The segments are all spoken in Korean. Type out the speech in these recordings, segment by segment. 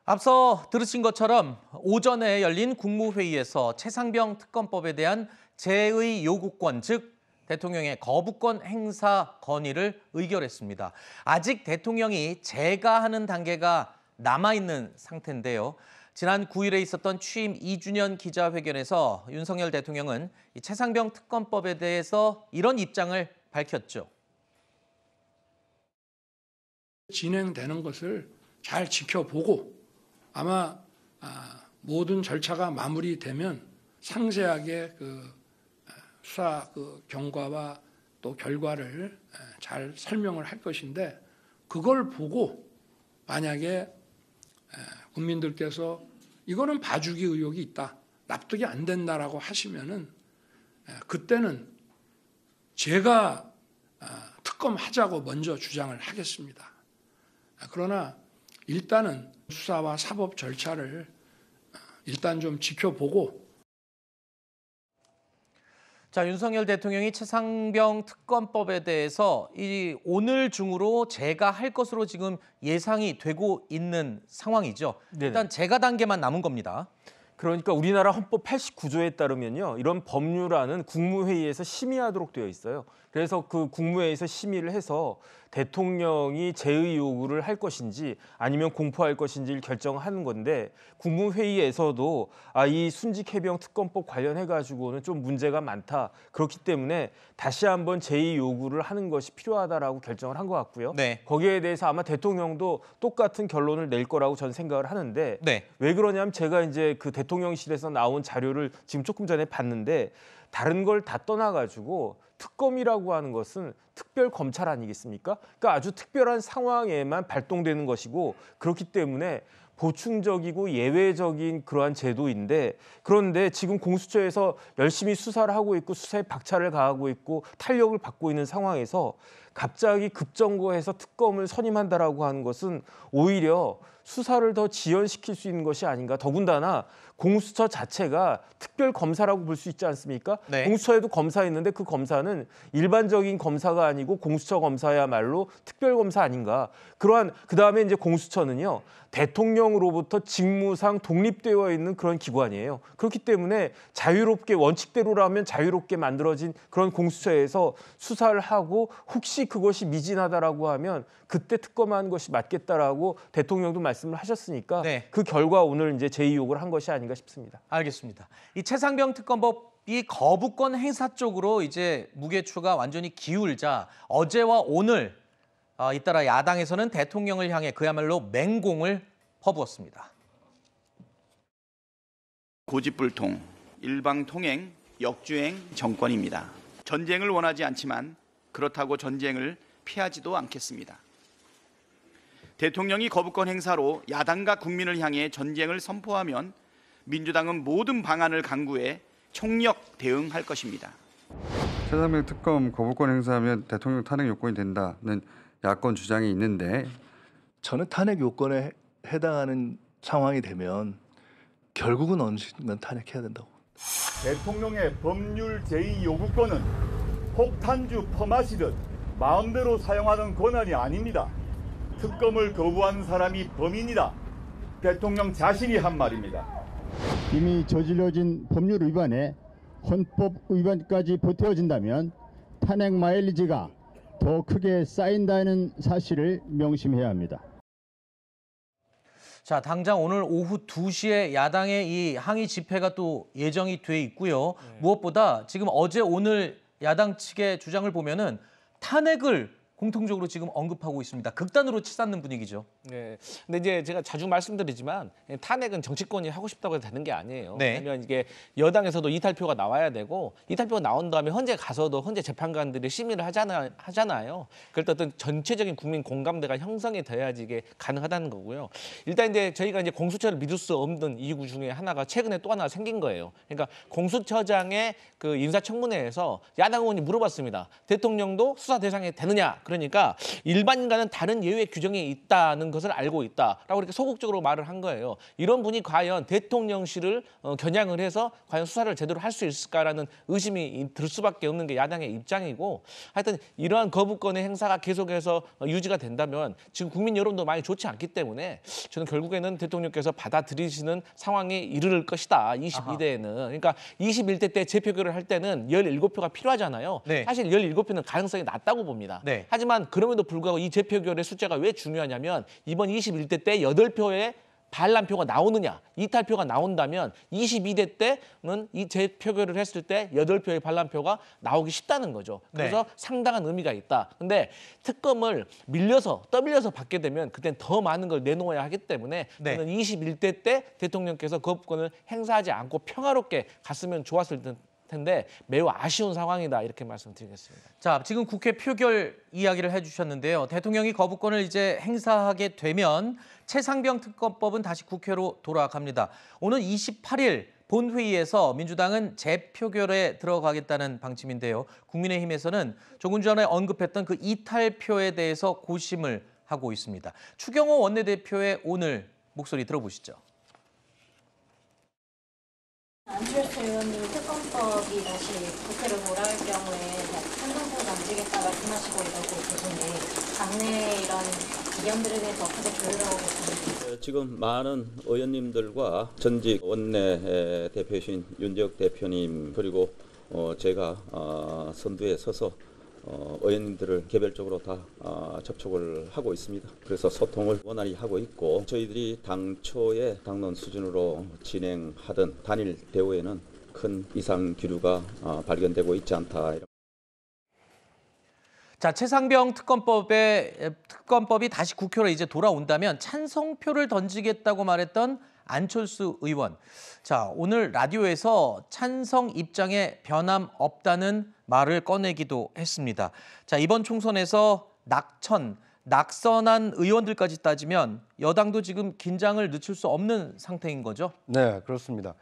앞서 들으신 것처럼 오전에 열린 국무회의에서 최상병 특검법에 대한 재의 요구권, 즉 대통령의 거부권 행사 건의를 의결했습니다. 아직 대통령이 재가하는 단계가 남아있는 상태인데요. 지난 9일에 있었던 취임 2주년 기자회견에서 윤석열 대통령은 이 최상병 특검법에 대해서 이런 입장을 밝혔죠. 진행되는 것을 잘 지켜보고 아마 모든 절차가 마무리되면 상세하게 수사 경과와 또 결과를 잘 설명을 할 것인데, 그걸 보고 만약에 국민들께서 이거는 봐주기 의혹이 있다, 납득이 안 된다라고 하시면은 그때는 제가 특검하자고 먼저 주장을 하겠습니다. 그러나 일단은 수사와 사법 절차를 일단 좀 지켜보고. 자, 윤석열 대통령이 최상병 특검법에 대해서 오늘 중으로 재가할 것으로 지금 예상이 되고 있는 상황이죠. 네네. 일단 재가 단계만 남은 겁니다. 그러니까 우리나라 헌법 89조에 따르면요, 이런 법률안은 국무회의에서 심의하도록 되어 있어요. 그래서 그 국무회의에서 심의를 해서 대통령이 재의 요구를 할 것인지 아니면 공포할 것인지를 결정하는 건데, 국무회의에서도 이 순직해병 특검법 관련해 가지고는 좀 문제가 많다, 그렇기 때문에 다시 한번 재의 요구를 하는 것이 필요하다라고 결정을 한 것 같고요. 네. 거기에 대해서 아마 대통령도 똑같은 결론을 낼 거라고 저는 생각을 하는데, 네. 왜 그러냐면 제가 이제 그 대통령실에서 나온 자료를 지금 조금 전에 봤는데, 다른 걸 다 떠나가지고 특검이라고 하는 것은 특별 검찰 아니겠습니까? 그러니까 아주 특별한 상황에만 발동되는 것이고, 그렇기 때문에 보충적이고 예외적인 그러한 제도인데, 그런데 지금 공수처에서 열심히 수사를 하고 있고 수사에 박차를 가하고 있고 탄력을 받고 있는 상황에서 갑자기 급정거해서 특검을 선임한다라고 하는 것은 오히려 수사를 더 지연시킬 수 있는 것이 아닌가. 더군다나 공수처 자체가 특별 검사라고 볼 수 있지 않습니까? 네. 공수처에도 검사 있는데 그 검사는 일반적인 검사가 아니고 공수처 검사야말로 특별 검사 아닌가. 그다음에 이제 공수처는요, 대통령으로부터 직무상 독립되어 있는 그런 기관이에요. 그렇기 때문에 자유롭게, 원칙대로라면 자유롭게 만들어진 그런 공수처에서 수사를 하고 혹시 그것이 미진하다라고 하면 그때 특검하는 것이 맞겠다라고 대통령도 말씀을 하셨으니까, 네. 그 결과 오늘 이제 재의 요구를 한 것이 아닌가 싶습니다. 알겠습니다. 이 최상병 특검법이 거부권 행사 쪽으로 이제 무게추가 완전히 기울자 어제와 오늘 잇따라 야당에서는 대통령을 향해 그야말로 맹공을 퍼부었습니다. 고집불통, 일방통행, 역주행 정권입니다. 전쟁을 원하지 않지만 그렇다고 전쟁을 피하지도 않겠습니다. 대통령이 거부권 행사로 야당과 국민을 향해 전쟁을 선포하면 민주당은 모든 방안을 강구해 총력 대응할 것입니다. 최상병 특검 거부권 행사하면 대통령 탄핵 요건이 된다는 야권 주장이 있는데, 저는 탄핵 요건에 해당하는 상황이 되면 결국은 어느 순간 탄핵해야 된다고. 대통령의 법률 제의 요구권은 폭탄주 퍼마시듯 마음대로 사용하는 권한이 아닙니다. 특검을 거부한 사람이 범인이다. 대통령 자신이 한 말입니다. 이미 저질러진 법률 위반에 헌법 위반까지 보태어진다면 탄핵 마일리지가 더 크게 쌓인다는 사실을 명심해야 합니다. 자, 당장 오늘 오후 2시에 야당의 이 항의 집회가 또 예정이 돼 있고요. 무엇보다 지금 어제 오늘 야당 측의 주장을 보면은 탄핵을 공통적으로 지금 언급하고 있습니다. 극단으로 치닫는 분위기죠. 네. 근데 이제 제가 자주 말씀드리지만 탄핵은 정치권이 하고 싶다고 해서 되는 게 아니에요. 네. 왜냐면 이게 여당에서도 이탈표가 나와야 되고, 이탈표가 나온 다음에 헌재 가서도 헌재 재판관들이 심의를 하잖아요. 그럴 때 어떤 전체적인 국민 공감대가 형성이 돼야지 이게 가능하다는 거고요. 일단 이제 저희가 이제 공수처를 믿을 수 없는 이유 중에 하나가 최근에 또 하나 생긴 거예요. 그러니까 공수처장의 그 인사청문회에서 야당 의원이 물어봤습니다. 대통령도 수사 대상이 되느냐? 그러니까 일반인과는 다른 예외 규정이 있다는 것을 알고 있다라고 이렇게 소극적으로 말을 한 거예요. 이런 분이 과연 대통령실을 겨냥을 해서 과연 수사를 제대로 할 수 있을까라는 의심이 들 수밖에 없는 게 야당의 입장이고, 하여튼 이러한 거부권의 행사가 계속해서 유지가 된다면 지금 국민 여론도 많이 좋지 않기 때문에 저는 결국에는 대통령께서 받아들이시는 상황에 이르를 것이다. 22대에는. 그러니까 21대 때 재표결을 할 때는 17표가 필요하잖아요. 네. 사실 17표는 가능성이 낮다고 봅니다. 네. 하지만 그럼에도 불구하고 이 재표결의 숫자가 왜 중요하냐면 이번 21대 때 8표의 반란표가 나오느냐, 이탈표가 나온다면 22대 때는 이 재표결을 했을 때 8표의 반란표가 나오기 쉽다는 거죠. 그래서 네. 상당한 의미가 있다. 근데 특검을 떠밀려서 받게 되면 그땐 더 많은 걸 내놓아야 하기 때문에 네. 저는 21대 때 대통령께서 거부권을 행사하지 않고 평화롭게 갔으면 좋았을 텐데 매우 아쉬운 상황이다, 이렇게 말씀드리겠습니다. 자, 지금 국회 표결 이야기를 해주셨는데요. 대통령이 거부권을 이제 행사하게 되면 최상병 특검법은 다시 국회로 돌아갑니다. 오늘 28일 본회의에서 민주당은 재표결에 들어가겠다는 방침인데요. 국민의힘에서는 조금 전에 언급했던 그 이탈표에 대해서 고심을 하고 있습니다. 추경호 원내대표의 오늘 목소리 들어보시죠. 안철수 의원님 특검법이 다시 국회로 돌아올 경우에 찬성표 던지겠다 말씀하시고 이러고 계신데 당내 이런 의견들에 대해서 어떻게 조율하고 계십니까? 지금 많은 의원님들과 전직 원내 대표이신 윤재욱 대표님 그리고 제가 선두에 서서 의원님들을 개별적으로 다 접촉을 하고 있습니다. 그래서 소통을 원활히 하고 있고 저희들이 당초에 당론 수준으로 진행하던 단일 대우에는 큰 이상 기류가 발견되고 있지 않다. 자, 최상병 특검법이 다시 국회로 이제 돌아온다면 찬성표를 던지겠다고 말했던 안철수 의원. 자, 오늘 라디오에서 찬성 입장에 변함 없다는 말을 꺼내기도 했습니다. 자, 이번 총선에서 낙선한 의원들까지 따지면 여당도 지금 긴장을 늦출 수 없는 상태인 거죠? 네, 그렇습니다.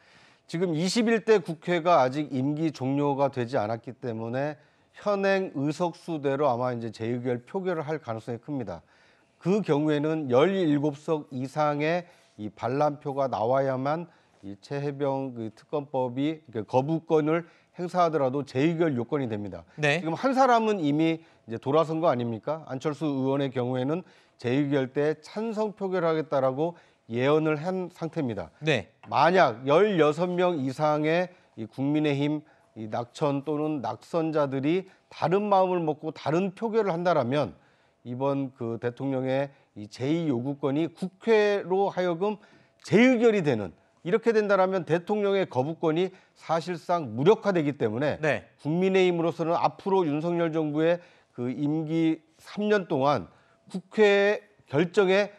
지금 21대 국회가 아직 임기 종료가 되지 않았기 때문에 현행 의석수대로 아마 이제 재의결 표결을 할 가능성이 큽니다. 그 경우에는 17석 이상의 이 반란표가 나와야만 이 최해병 특검법이 거부권을 행사하더라도 재의결 요건이 됩니다. 네. 지금 한 사람은 이미 이제 돌아선 거 아닙니까? 안철수 의원의 경우에는 재의결 때 찬성 표결하겠다라고 예언을 한 상태입니다. 네. 만약 16명 이상의 이 국민의힘 이 낙천 또는 낙선자들이 다른 마음을 먹고 다른 표결을 한다라면 이번 그 대통령의 이 제2 요구권이 국회로 하여금 재의결이 되는, 이렇게 된다라면 대통령의 거부권이 사실상 무력화되기 때문에 네. 국민의힘으로서는 앞으로 윤석열 정부의 그 임기 3년 동안 국회 결정에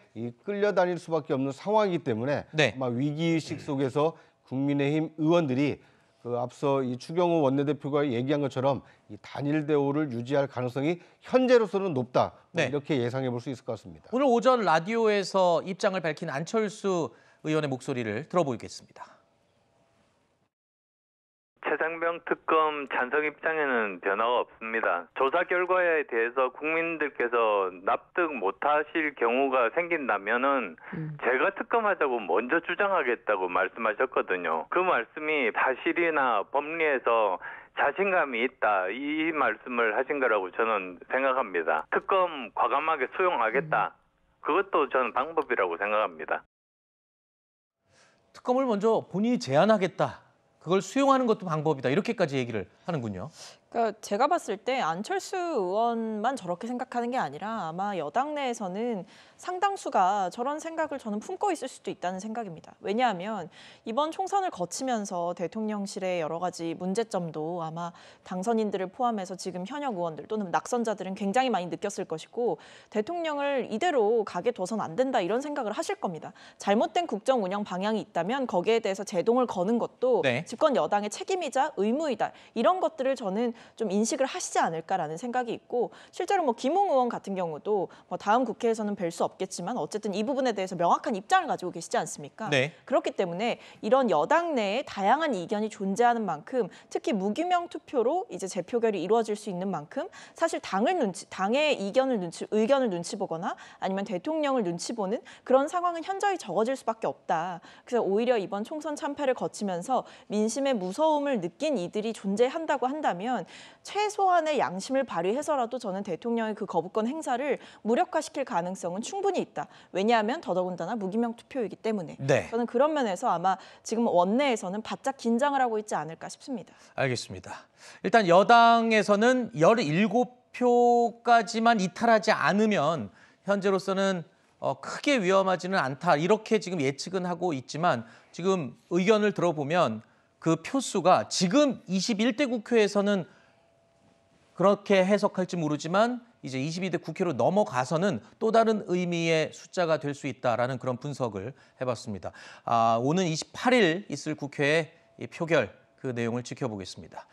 끌려다닐 수밖에 없는 상황이기 때문에 네. 아마 위기의식 속에서 국민의힘 의원들이 그 앞서 이 추경호 원내대표가 얘기한 것처럼 이 단일 대우를 유지할 가능성이 현재로서는 높다. 네. 이렇게 예상해 볼 수 있을 것 같습니다. 오늘 오전 라디오에서 입장을 밝힌 안철수 의원의 목소리를 들어보겠습니다. 최상병 특검 찬성 입장에는 변화가 없습니다. 조사 결과에 대해서 국민들께서 납득 못하실 경우가 생긴다면은 제가 특검하자고 먼저 주장하겠다고 말씀하셨거든요. 그 말씀이 사실이나 법리에서 자신감이 있다, 이 말씀을 하신 거라고 저는 생각합니다. 특검 과감하게 수용하겠다. 그것도 저는 방법이라고 생각합니다. 특검을 먼저 본인이 제안하겠다. 그걸 수용하는 것도 방법이다. 이렇게까지 얘기를 하는군요. 그러니까 제가 봤을 때 안철수 의원만 저렇게 생각하는 게 아니라 아마 여당 내에서는 상당수가 저런 생각을 저는 품고 있을 수도 있다는 생각입니다. 왜냐하면 이번 총선을 거치면서 대통령실의 여러 가지 문제점도 아마 당선인들을 포함해서 지금 현역 의원들 또는 낙선자들은 굉장히 많이 느꼈을 것이고 대통령을 이대로 가게 둬선 안 된다 이런 생각을 하실 겁니다. 잘못된 국정 운영 방향이 있다면 거기에 대해서 제동을 거는 것도 네. 집권 여당의 책임이자 의무이다. 이런 것들을 저는 좀 인식을 하시지 않을까라는 생각이 있고 실제로 뭐 김웅 의원 같은 경우도 뭐 다음 국회에서는 뵐 수 없겠지만 어쨌든 이 부분에 대해서 명확한 입장을 가지고 계시지 않습니까? 네. 그렇기 때문에 이런 여당 내에 다양한 이견이 존재하는 만큼 특히 무기명 투표로 이제 재표결이 이루어질 수 있는 만큼 사실 당의 의견을 눈치 보거나 아니면 대통령을 눈치 보는 그런 상황은 현저히 적어질 수밖에 없다. 그래서 오히려 이번 총선 참패를 거치면서 민심의 무서움을 느낀 이들이 존재한다고 한다면 최소한의 양심을 발휘해서라도 저는 대통령의 그 거부권 행사를 무력화시킬 가능성은 충분히 있다. 왜냐하면 더더군다나 무기명 투표이기 때문에. 네. 저는 그런 면에서 아마 지금 원내에서는 바짝 긴장을 하고 있지 않을까 싶습니다. 알겠습니다. 일단 여당에서는 17표까지만 이탈하지 않으면 현재로서는 크게 위험하지는 않다. 이렇게 지금 예측은 하고 있지만 지금 의견을 들어보면 그 표수가 지금 21대 국회에서는 그렇게 해석할지 모르지만 이제 22대 국회로 넘어가서는 또 다른 의미의 숫자가 될 수 있다라는 그런 분석을 해봤습니다. 오는 28일 있을 국회의 이 표결 그 내용을 지켜보겠습니다.